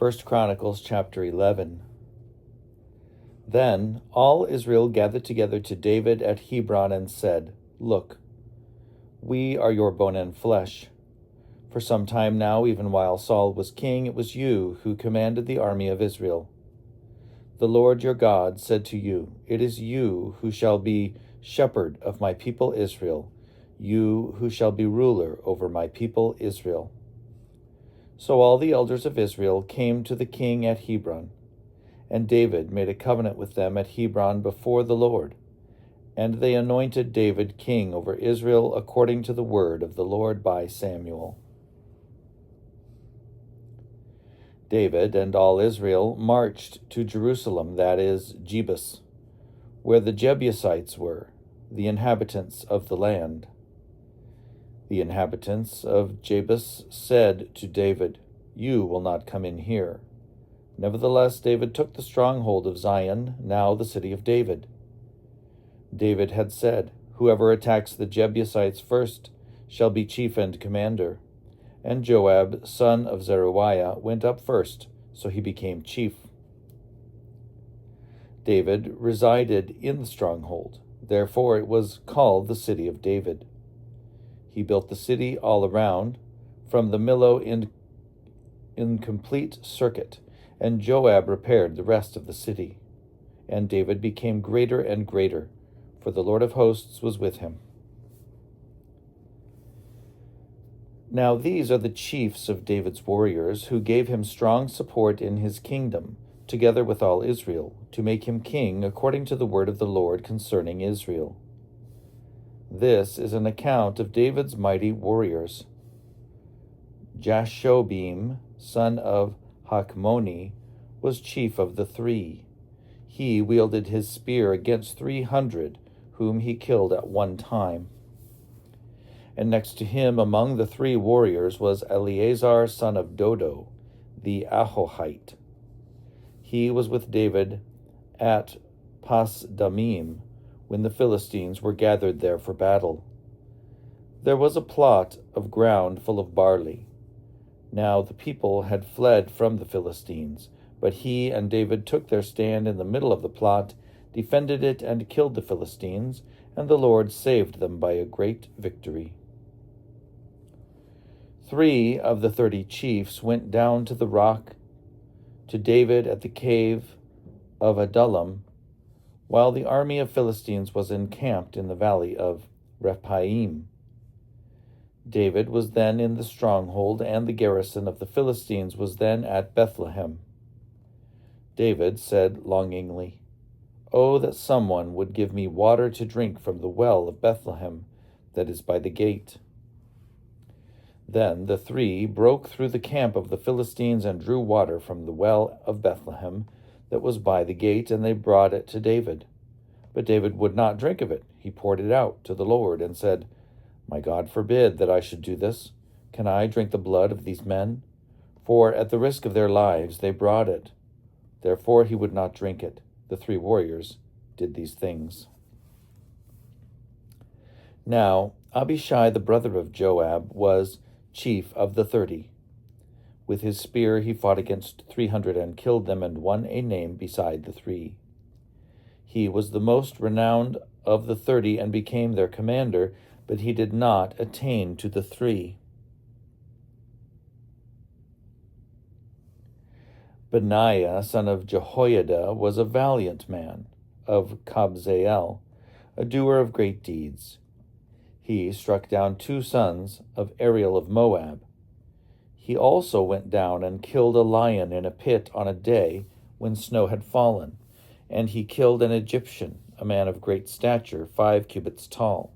Chronicles chapter 11. Then all Israel gathered together to David at Hebron and said, "Look, we are your bone and flesh. For some time now, even while Saul was king, it was you who commanded the army of Israel. The Lord your God said to you, 'It is you who shall be shepherd of my people Israel, you who shall be ruler over my people Israel.' So all the elders of Israel came to the king at Hebron, and David made a covenant with them at Hebron before the Lord. And they anointed David king over Israel according to the word of the Lord by Samuel. David and all Israel marched to Jerusalem, that is, Jebus, where the Jebusites were, the inhabitants of the land. The inhabitants of Jebus said to David, 'You will not come in here.' Nevertheless, David took the stronghold of Zion, now the city of David. David had said, 'Whoever attacks the Jebusites first shall be chief and commander.' And Joab, son of Zeruiah, went up first, so he became chief. David resided in the stronghold, therefore it was called the city of David. He built the city all around, from the Millo in complete circuit, and Joab repaired the rest of the city. And David became greater and greater, for the Lord of hosts was with him. Now these are the chiefs of David's warriors, who gave him strong support in his kingdom, together with all Israel, to make him king according to the word of the Lord concerning Israel. This is an account of David's mighty warriors. Jashobim, son of Hakmoni, was chief of the 3. He wielded his spear against 300, whom he killed at one time. And next to him among the 3 warriors was Eleazar, son of Dodo, the Ahohite. He was with David at Pasdamim, when the Philistines were gathered there for battle. There was a plot of ground full of barley. Now the people had fled from the Philistines, but he and David took their stand in the middle of the plot, defended it, and killed the Philistines, and the Lord saved them by a great victory. 3 of the 30 chiefs went down to the rock to David at the cave of Adullam, while the army of Philistines was encamped in the valley of Rephaim. David was then in the stronghold, and the garrison of the Philistines was then at Bethlehem. David said longingly, 'Oh, that someone would give me water to drink from the well of Bethlehem that is by the gate.' Then the 3 broke through the camp of the Philistines and drew water from the well of Bethlehem that was by the gate, and they brought it to David. But David would not drink of it. He poured it out to the Lord and said, 'My God forbid that I should do this. Can I drink the blood of these men? For at the risk of their lives they brought it.' Therefore he would not drink it. The 3 warriors did these things. Now Abishai, the brother of Joab, was chief of the 30. With his spear he fought against 300 and killed them, and won a name beside the 3. He was the most renowned of the 30 and became their commander, but he did not attain to the 3. Benaiah, son of Jehoiada, was a valiant man, of Kabzeel, a doer of great deeds. He struck down 2 sons of Ariel of Moab. He also went down and killed a lion in a pit on a day when snow had fallen, and he killed an Egyptian, a man of great stature, 5 cubits tall.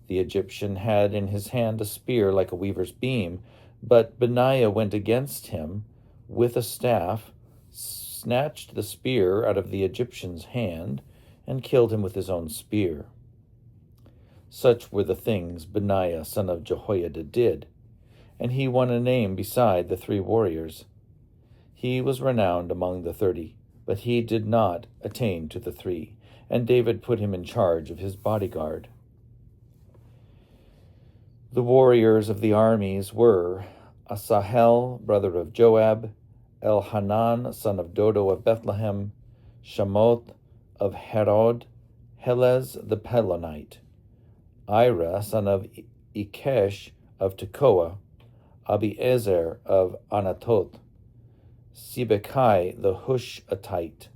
The Egyptian had in his hand a spear like a weaver's beam, but Benaiah went against him with a staff, snatched the spear out of the Egyptian's hand, and killed him with his own spear. Such were the things Benaiah, son of Jehoiada, did, and he won a name beside the 3 warriors. He was renowned among the 30, but he did not attain to the 3, and David put him in charge of his bodyguard. The warriors of the armies were Asahel, brother of Joab, Elhanan, son of Dodo of Bethlehem, Shamoth of Herod, Helez the Pelonite, Ira, son of Ikesh of Tekoa, Abiezer of Anatoth, Sibekai the Hushatite,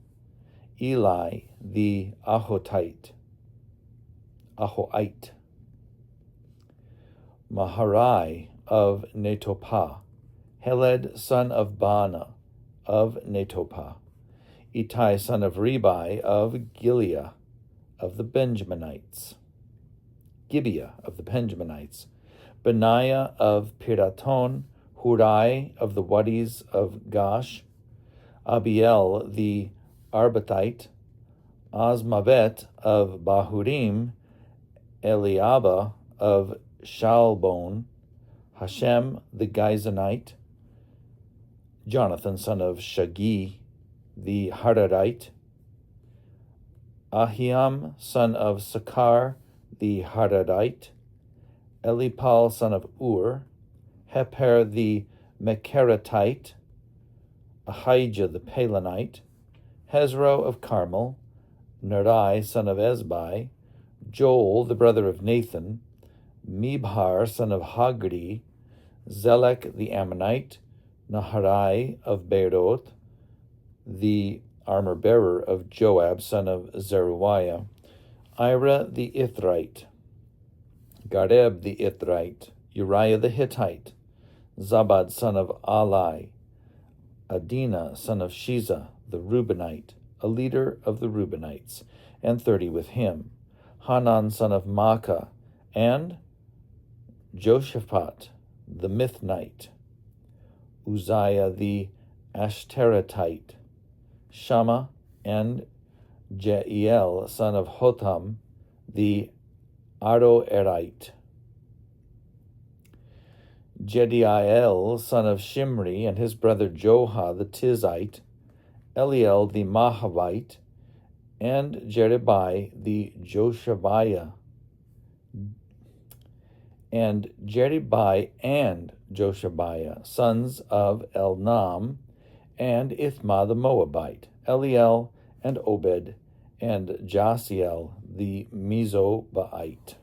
Eli the Ahohite, Maharai of Netopah, Heled son of Baana of Netopah, Ittai son of Ribai of Gibeah of the Benjaminites, Benaiah of Piraton, Hurai of the Wadis of Gash, Abiel the Arbathite, Azmavet of Bahurim, Eliaba of Shalbon, Hashem the Gizonite, Jonathan son of Shagi the Haradite, Ahiam son of Sakar the Haradite, Elipal son of Ur, Heper the Mecharatite, Ahijah the Pelonite, Hezro of Carmel, Nerai son of Ezbai, Joel the brother of Nathan, Mibhar son of Hagri, Zelek the Ammonite, Naharai of Beeroth, the armor-bearer of Joab son of Zeruiah, Ira the Ithrite, Gareb the Ithrite, Uriah the Hittite, Zabad son of Alai, Adina son of Shiza the Reubenite, a leader of the Reubenites, and 30 with him, Hanan son of Maacah, and Joshaphat the Mithnite, Uzziah the Ashtaratite, Shammah, and Jeiel son of Hotham the Aroerite, Jediael son of Shimri and his brother Joha the Tizite, Eliel the Mahavite, and Jeribai the Joshabiah, sons of Elnam, and Ithma the Moabite, Eliel and Obed, and Jasiel the Mezobaite.